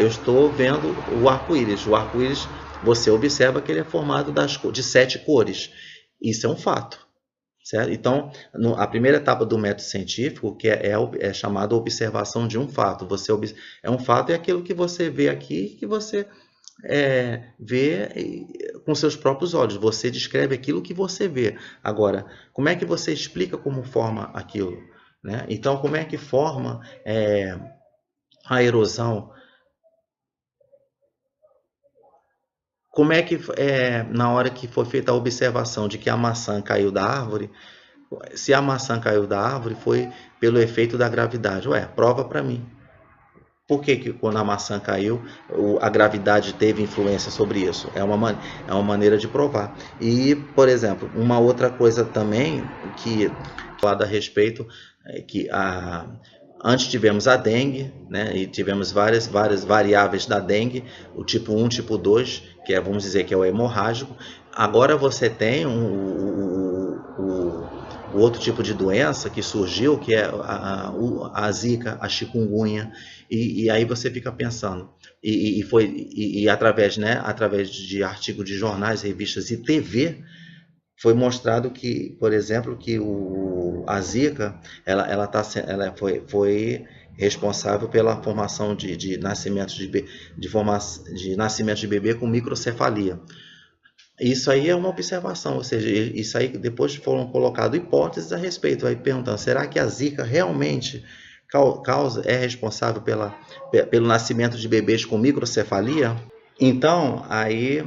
Speaker 1: Eu estou vendo o arco-íris. O arco-íris você observa que ele é formado de 7 cores. Isso é um fato, certo? Então, a primeira etapa do método científico, que é chamada observação de um fato. É um fato é aquilo que você vê aqui, que você vê com seus próprios olhos. Você descreve aquilo que você vê. Agora, como é que você explica como forma aquilo, né? Então, como é que forma a erosão? Como é que, na hora que foi feita a observação de que a maçã caiu da árvore, se a maçã caiu da árvore foi pelo efeito da gravidade? Ué, prova para mim. Por que quando a maçã caiu, a gravidade teve influência sobre isso? É uma maneira de provar. E, por exemplo, uma outra coisa também que falado a respeito é que antes tivemos a dengue, né, e tivemos várias variáveis da dengue, o tipo 1, tipo 2, que vamos dizer que é o hemorrágico. Agora você tem o outro tipo de doença que surgiu, que é a zika, a chikungunya, e aí você fica pensando, através de artigos de jornais, revistas e TV, foi mostrado que, por exemplo, que a zika, ela foi responsável pela formação de nascimentos de nascimento de bebê com microcefalia. Isso aí é uma observação, ou seja, isso aí depois foram colocadas hipóteses a respeito, aí perguntando, será que a zika realmente é responsável pelo nascimento de bebês com microcefalia? Então, aí,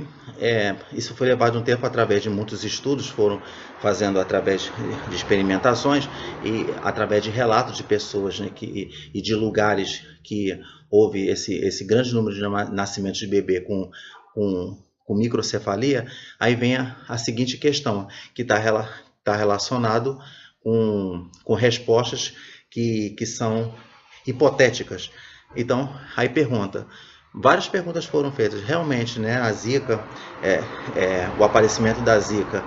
Speaker 1: isso foi levado um tempo através de muitos estudos, foram fazendo através de experimentações e através de relatos de pessoas, né, e de lugares que houve esse grande número de nascimentos de bebê com microcefalia. Aí vem a seguinte questão, que está relacionado com respostas que são hipotéticas. Então, aí várias perguntas foram feitas. Realmente, né, a zika, o aparecimento da zika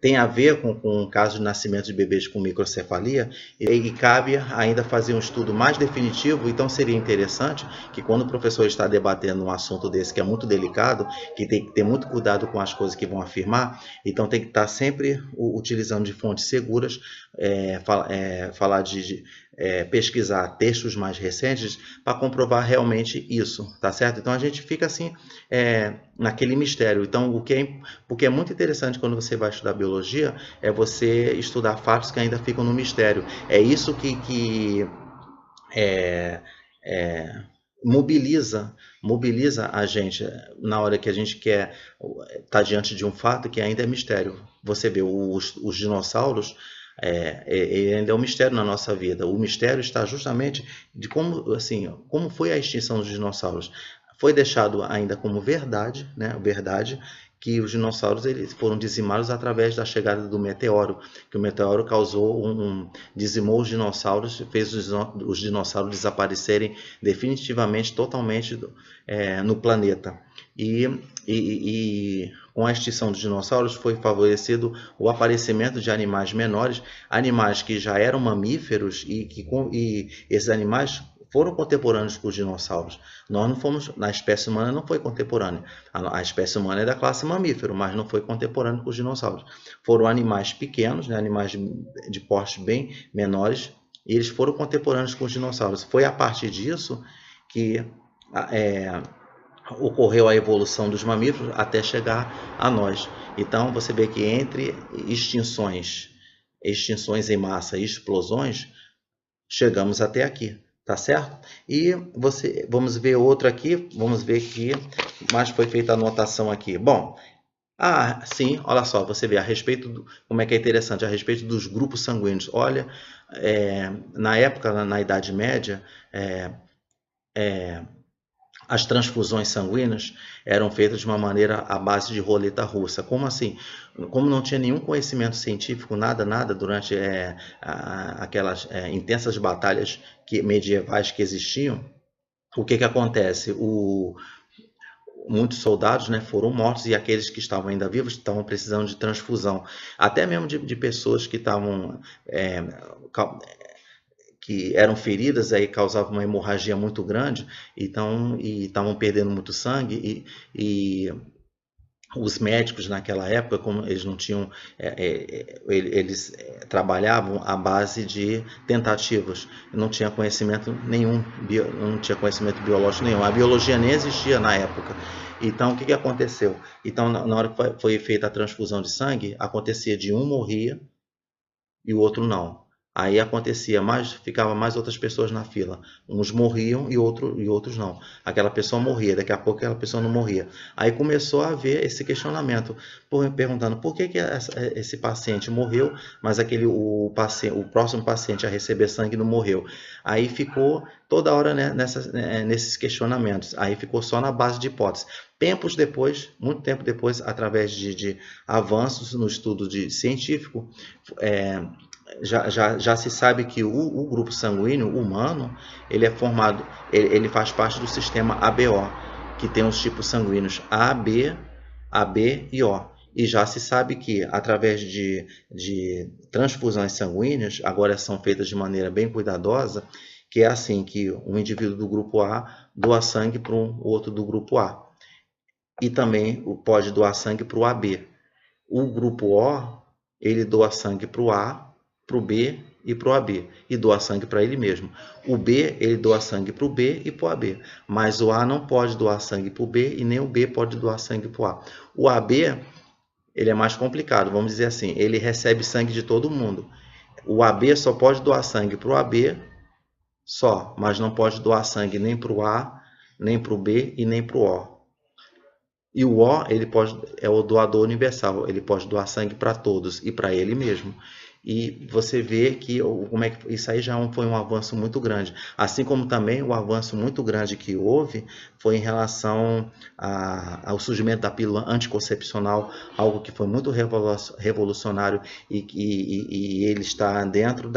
Speaker 1: tem a ver com o caso de nascimento de bebês com microcefalia, e cabe ainda fazer um estudo mais definitivo. Então seria interessante que, quando o professor está debatendo um assunto desse que é muito delicado, que tem que ter muito cuidado com as coisas que vão afirmar, então tem que estar sempre utilizando de fontes seguras, falar pesquisar textos mais recentes para comprovar realmente isso, tá certo? Então a gente fica assim naquele mistério. Então o que é muito interessante quando você vai estudar biologia é você estudar fatos que ainda ficam no mistério. É isso que mobiliza a gente na hora que a gente quer estar diante de um fato que ainda é mistério. Você vê os dinossauros, ele ainda é um mistério na nossa vida. O mistério está justamente de como foi a extinção dos dinossauros. Foi deixado ainda como verdade, né? Verdade, que os dinossauros eles foram dizimados através da chegada do meteoro, que o meteoro dizimou os dinossauros, fez os dinossauros desaparecerem definitivamente, totalmente no planeta. E com a extinção dos dinossauros foi favorecido o aparecimento de animais menores, animais que já eram mamíferos e esses animais foram contemporâneos com os dinossauros. Nós não fomos, na espécie humana não foi contemporânea. A espécie humana é da classe mamífero, mas não foi contemporânea com os dinossauros. Foram animais pequenos, né, animais de porte bem menores, e eles foram contemporâneos com os dinossauros. Foi a partir disso que ocorreu a evolução dos mamíferos até chegar a nós. Então você vê que entre extinções em massa e explosões, chegamos até aqui. Tá certo? E vamos ver outro aqui, vamos ver que mais foi feita a anotação aqui. Bom, sim, olha só, você vê a respeito como é que é interessante, a respeito dos grupos sanguíneos. Olha, na época, na Idade Média, as transfusões sanguíneas eram feitas de uma maneira à base de roleta russa. Como assim? Como não tinha nenhum conhecimento científico, nada, durante aquelas intensas batalhas medievais que existiam, o que acontece? Muitos soldados, né, foram mortos, e aqueles que estavam ainda vivos estavam precisando de transfusão. Até mesmo de pessoas que estavam que eram feridas, aí causava uma hemorragia muito grande, então, e estavam perdendo muito sangue, e os médicos naquela época, como eles não tinham, eles trabalhavam à base de tentativas, não tinha conhecimento nenhum, não tinha conhecimento biológico nenhum, a biologia nem existia na época. Então, o que aconteceu? Então, na hora que foi feita a transfusão de sangue, acontecia de um morria e o outro não. Aí acontecia ficava mais outras pessoas na fila. Uns morriam e outros não. Aquela pessoa morria, daqui a pouco aquela pessoa não morria. Aí começou a haver esse questionamento, perguntando por que esse paciente morreu, mas o próximo paciente a receber sangue não morreu. Aí ficou toda hora, né, nesses questionamentos. Aí ficou só na base de hipóteses. Tempos depois, muito tempo depois, através de avanços no estudo científico, já se sabe que o grupo sanguíneo humano, ele é formado, ele faz parte do sistema ABO, que tem os tipos sanguíneos AB, AB e O. E já se sabe que, através de transfusões sanguíneas, agora são feitas de maneira bem cuidadosa, que é assim, que um indivíduo do grupo A doa sangue para o outro do grupo A. E também pode doar sangue para o AB. O grupo O, ele doa sangue para o A, para o B e para o AB, e doa sangue para ele mesmo. O B, ele doa sangue para o B e para o AB, mas o A não pode doar sangue para o B e nem o B pode doar sangue para o A. O AB, ele é mais complicado, vamos dizer assim, ele recebe sangue de todo mundo. O AB só pode doar sangue para o AB só, mas não pode doar sangue nem para o A, nem para o B e nem para o O. E o O, ele é o doador universal, ele pode doar sangue para todos e para ele mesmo. E você vê que isso aí já foi um avanço muito grande. Assim como também o avanço muito grande que houve foi em relação ao surgimento da pílula anticoncepcional, algo que foi muito revolucionário e ele está dentro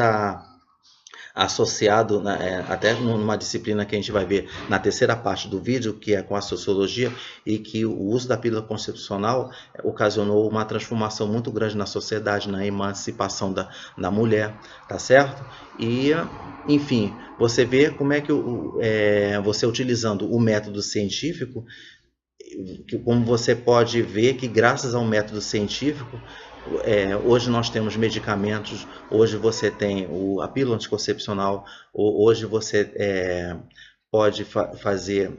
Speaker 1: associado, até numa disciplina que a gente vai ver na terceira parte do vídeo, que é com a sociologia, e que o uso da pílula concepcional ocasionou uma transformação muito grande na sociedade, na emancipação da mulher, tá certo? E, enfim, você vê como é que você utilizando o método científico, como você pode ver que graças ao método científico, hoje nós temos medicamentos, hoje você tem a pílula anticoncepcional, hoje você pode fazer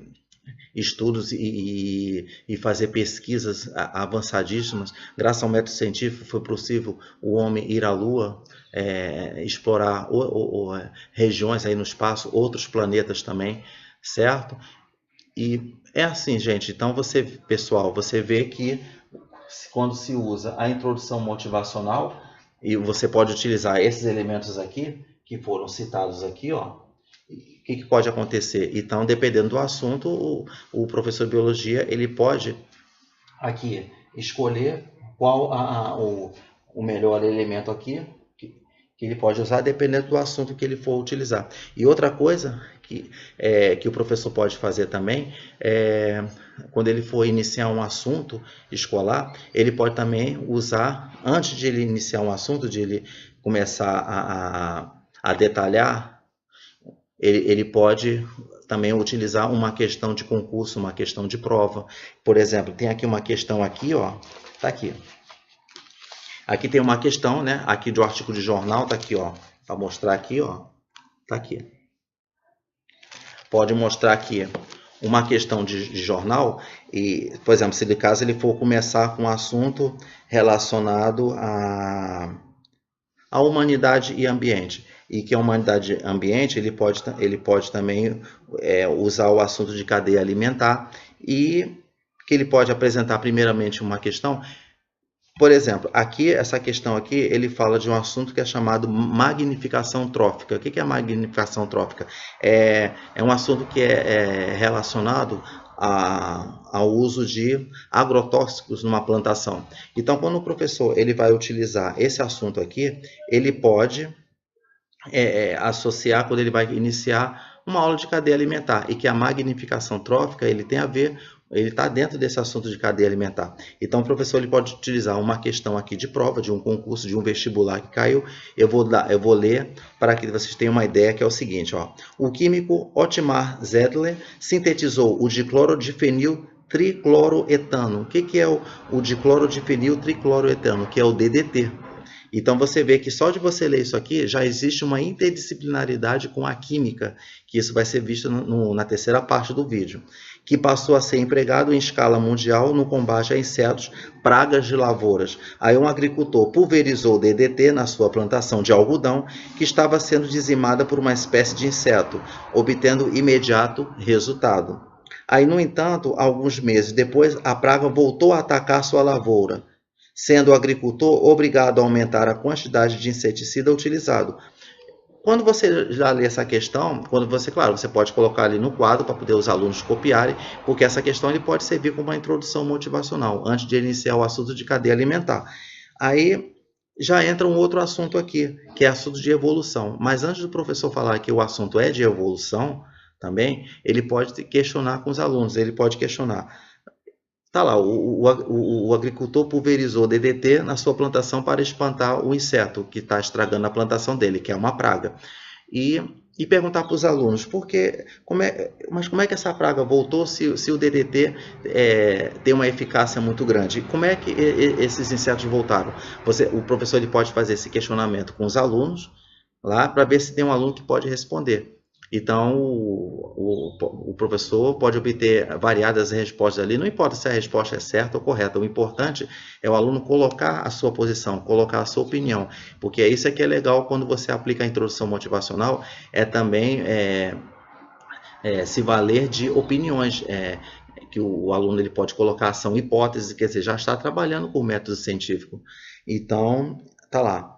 Speaker 1: estudos e fazer pesquisas avançadíssimas. Graças ao método científico foi possível o homem ir à Lua, explorar regiões aí no espaço, outros planetas também, certo? E é assim, gente, então pessoal, você vê que quando se usa a introdução motivacional, e você pode utilizar esses elementos aqui, que foram citados aqui, ó, o que pode acontecer? Então, dependendo do assunto, o professor de biologia, ele pode aqui escolher qual o melhor elemento aqui, que ele pode usar, dependendo do assunto que ele for utilizar. E outra coisa que o professor pode fazer também, quando ele for iniciar um assunto escolar, ele pode também usar, antes de ele iniciar um assunto, de ele começar a detalhar, ele pode também utilizar uma questão de concurso, uma questão de prova. Por exemplo, tem aqui uma questão aqui, ó, tá aqui. Aqui tem uma questão, né? Aqui do artigo de jornal, tá aqui, ó. Para mostrar aqui, ó. Tá aqui. Pode mostrar aqui uma questão de jornal e, por exemplo, se de caso ele for começar com um assunto relacionado à humanidade e ambiente, e que a humanidade e ambiente ele pode também usar o assunto de cadeia alimentar e que ele pode apresentar primeiramente uma questão. Por exemplo, aqui, essa questão aqui, ele fala de um assunto que é chamado magnificação trófica. O que é a magnificação trófica? É um assunto que é relacionado ao uso de agrotóxicos numa plantação. Então, quando o professor ele vai utilizar esse assunto aqui, ele pode associar quando ele vai iniciar uma aula de cadeia alimentar, e que a magnificação trófica ele tem a ver Ele está dentro desse assunto de cadeia alimentar. Então, o professor ele pode utilizar uma questão aqui de prova, de um concurso, de um vestibular que caiu. Eu vou ler para que vocês tenham uma ideia, que é o seguinte. Ó. O químico Otmar Zedler sintetizou o diclorodifenil tricloroetano. O que é o diclorodifenil tricloroetano? Que é o DDT. Então, você vê que só de você ler isso aqui, já existe uma interdisciplinaridade com a química, que isso vai ser visto na terceira parte do vídeo, que passou a ser empregado em escala mundial no combate a insetos, pragas de lavouras. Aí um agricultor pulverizou DDT na sua plantação de algodão, que estava sendo dizimada por uma espécie de inseto, obtendo imediato resultado. Aí, no entanto, alguns meses depois, a praga voltou a atacar sua lavoura, sendo o agricultor obrigado a aumentar a quantidade de inseticida utilizado. Quando você já lê essa questão, claro, você pode colocar ali no quadro para poder os alunos copiarem, porque essa questão ele pode servir como uma introdução motivacional, antes de iniciar o assunto de cadeia alimentar. Aí já entra um outro assunto aqui, que é assunto de evolução. Mas antes do professor falar que o assunto é de evolução, também, ele pode questionar com os alunos, ele pode questionar. Tá lá, o agricultor pulverizou DDT na sua plantação para espantar o inseto que está estragando a plantação dele, que é uma praga. E perguntar para os alunos, mas como é que essa praga voltou se o DDT tem uma eficácia muito grande? Como é que esses insetos voltaram? O professor ele pode fazer esse questionamento com os alunos, lá, para ver se tem um aluno que pode responder. Então, o professor pode obter variadas respostas ali, não importa se a resposta é certa ou correta, o importante é o aluno colocar a sua posição, colocar a sua opinião, porque isso é que é legal quando você aplica a introdução motivacional, é também se valer de opiniões, que o aluno ele pode colocar, são hipóteses, quer dizer, já está trabalhando com o método científico. Então, tá lá.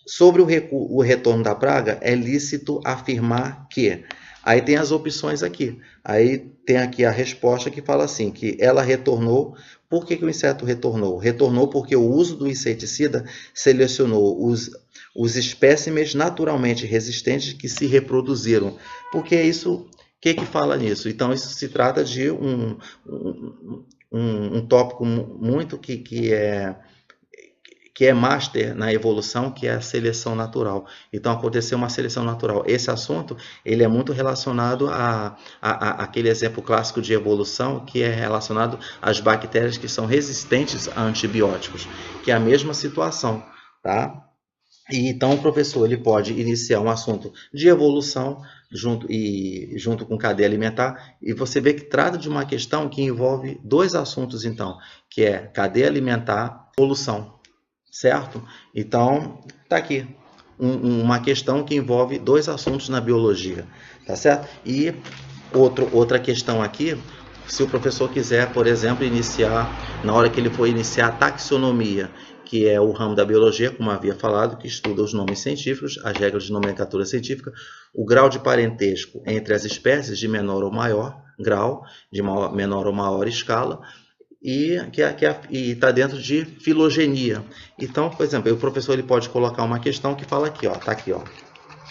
Speaker 1: Sobre o retorno da praga, é lícito afirmar que... Aí tem as opções aqui. Aí tem aqui a resposta que fala assim, que ela retornou. Por que o inseto retornou? Retornou porque o uso do inseticida selecionou os espécimes naturalmente resistentes que se reproduziram. Porque isso... O que fala nisso? Então, isso se trata de um tópico muito que é master na evolução, que é a seleção natural. Então, aconteceu uma seleção natural. Esse assunto ele é muito relacionado àquele exemplo clássico de evolução, que é relacionado às bactérias que são resistentes a antibióticos, que é a mesma situação, tá? E então, o professor ele pode iniciar um assunto de evolução junto com cadeia alimentar, e você vê que trata de uma questão que envolve dois assuntos, então, que é cadeia alimentar e evolução. Certo? Então, tá aqui uma questão que envolve dois assuntos na biologia, tá certo? E outra questão aqui, se o professor quiser, por exemplo, na hora que ele for iniciar a taxonomia, que é o ramo da biologia, como havia falado, que estuda os nomes científicos, as regras de nomenclatura científica, o grau de parentesco entre as espécies de menor ou maior grau, de menor ou maior escala, e está dentro de filogenia. Então, por exemplo, o professor ele pode colocar uma questão que fala aqui, ó, tá aqui, ó.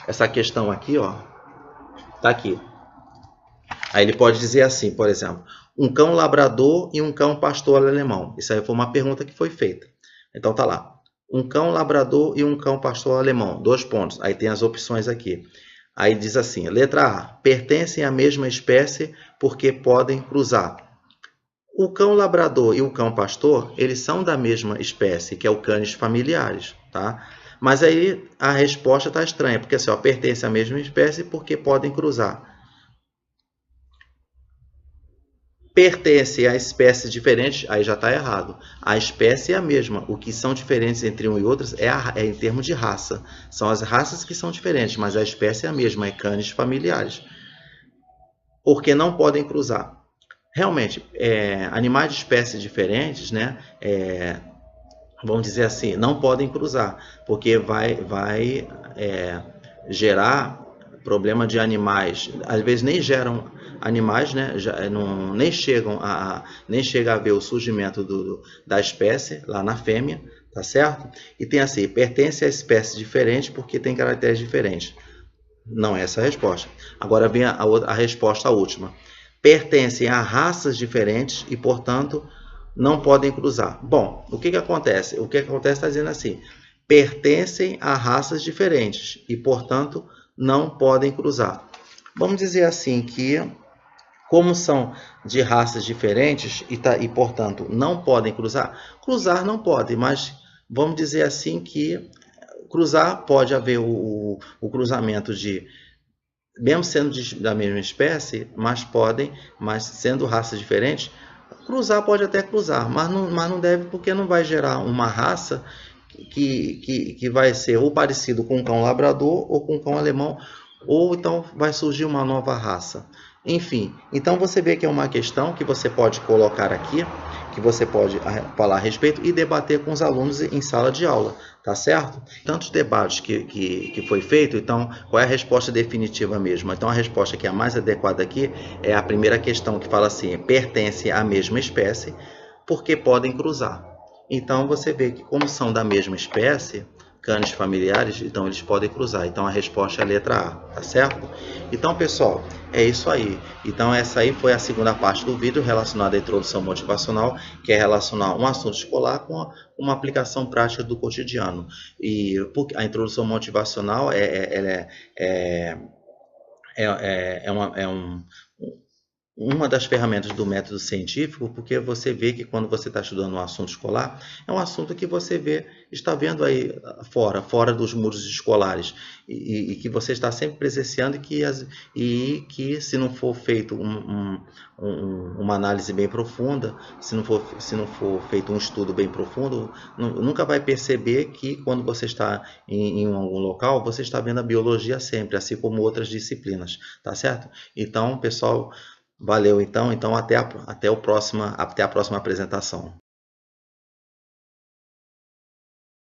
Speaker 1: Essa questão aqui, ó, tá aqui. Aí ele pode dizer assim, por exemplo, um cão labrador e um cão pastor alemão. Isso aí foi uma pergunta que foi feita. Então tá lá, um cão labrador e um cão pastor alemão, 2 pontos. Aí tem as opções aqui. Aí diz assim, letra A, pertencem à mesma espécie porque podem cruzar. O cão labrador e o cão pastor, eles são da mesma espécie, que é o canis familiaris, tá? Mas aí a resposta está estranha, porque assim, ó, pertence à mesma espécie porque podem cruzar. Pertence a espécies diferentes, aí já está errado. A espécie é a mesma, o que são diferentes entre um e outros é em termos de raça. São as raças que são diferentes, mas a espécie é a mesma, é canis familiaris. Porque não podem cruzar. Realmente, animais de espécies diferentes, né, vamos dizer assim, não podem cruzar, porque vai gerar problema de animais, às vezes nem geram animais, né, nem chega a ver o surgimento da espécie lá na fêmea, tá certo? E tem assim, pertence a espécies diferentes porque tem caracteres diferentes. Não é essa a resposta. Agora vem a resposta última. pertencem a raças diferentes e, portanto, não podem cruzar. Bom, o que que acontece? O que acontece está dizendo assim, pertencem a raças diferentes e, portanto, não podem cruzar. Vamos dizer assim que, como são de raças diferentes e portanto, não podem cruzar, cruzar não pode, mas vamos dizer assim que cruzar pode haver o cruzamento de, mesmo sendo da mesma espécie, mas sendo raças diferentes, cruzar pode até cruzar, mas não deve, porque não vai gerar uma raça que vai ser ou parecido com um cão labrador ou com um cão alemão, ou então vai surgir uma nova raça. Enfim, então você vê que é uma questão que você pode colocar aqui, que você pode falar a respeito e debater com os alunos em sala de aula, tá certo? Tantos debates que foi feito, então qual é a resposta definitiva mesmo? Então a resposta que é a mais adequada aqui é a primeira questão, que fala assim, pertence à mesma espécie, porque podem cruzar. Então você vê que, como são da mesma espécie, cães familiares, então eles podem cruzar. Então a resposta é a letra A, tá certo? Então, pessoal, é isso aí. Então essa aí foi a segunda parte do vídeo relacionada à introdução motivacional, que é relacionar um assunto escolar com uma aplicação prática do cotidiano. E a introdução motivacional uma das ferramentas do método científico, porque você vê que quando você está estudando um assunto escolar, é um assunto que você está vendo aí fora dos muros escolares, e que você está sempre presenciando, e que se não for feito uma análise bem profunda, se não for feito um estudo bem profundo, nunca vai perceber que quando você está em algum local, você está vendo a biologia sempre, assim como outras disciplinas, tá certo? Então, pessoal, valeu então até a próxima apresentação.